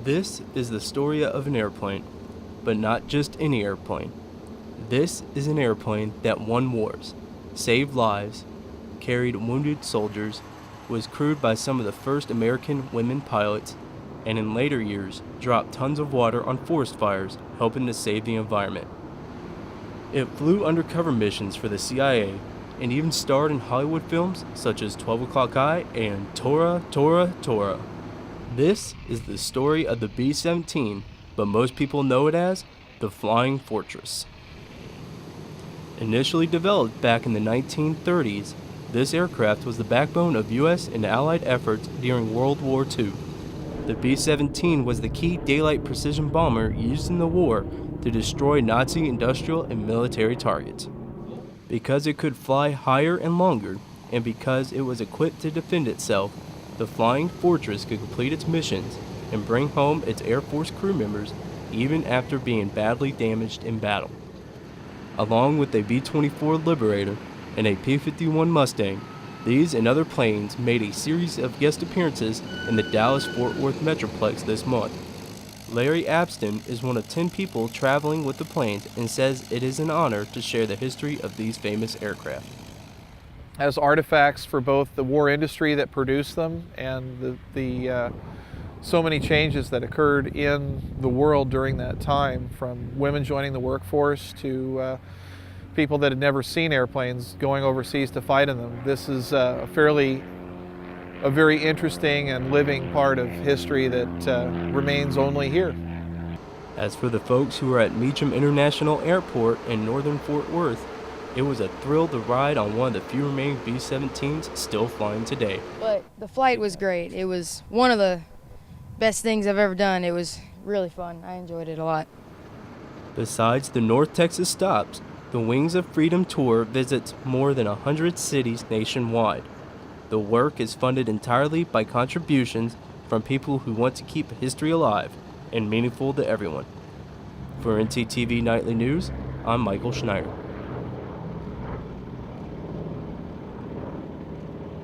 This is the story of an airplane, but not just any airplane. This is an airplane that won wars, saved lives, carried wounded soldiers, was crewed by some of the first American women pilots, and in later years dropped tons of water on forest fires, helping to save the environment. It flew undercover missions for the CIA and even starred in Hollywood films such as 12 O'Clock High and Tora, Tora, Tora. This is the story of the B-17, but most people know it as the Flying Fortress. Initially developed back in the 1930s, this aircraft was the backbone of U.S. and Allied efforts during World War II. The B-17 was the key daylight precision bomber used in the war to destroy Nazi industrial and military targets. Because it could fly higher and longer, and because it was equipped to defend itself, the Flying Fortress could complete its missions and bring home its Air Force crew members even after being badly damaged in battle. Along with a B-24 Liberator and a P-51 Mustang, these and other planes made a series of guest appearances in the Dallas-Fort Worth Metroplex this month. Larry Abston is one of 10 people traveling with the planes and says it is an honor to share the history of these famous aircraft. As artifacts for both the war industry that produced them and so many changes that occurred in the world during that time, from women joining the workforce to people that had never seen airplanes going overseas to fight in them. This is a very interesting and living part of history that remains only here. As for the folks who were at Meacham International Airport in northern Fort Worth, it was a thrill to ride on one of the few remaining B-17s still flying today. But the flight was great. It was one of the best things I've ever done. It was really fun. I enjoyed it a lot. Besides the North Texas stops, the Wings of Freedom Tour visits more than 100 cities nationwide. The work is funded entirely by contributions from people who want to keep history alive and meaningful to everyone. For ntTV Nightly News, I'm Michael Schneider.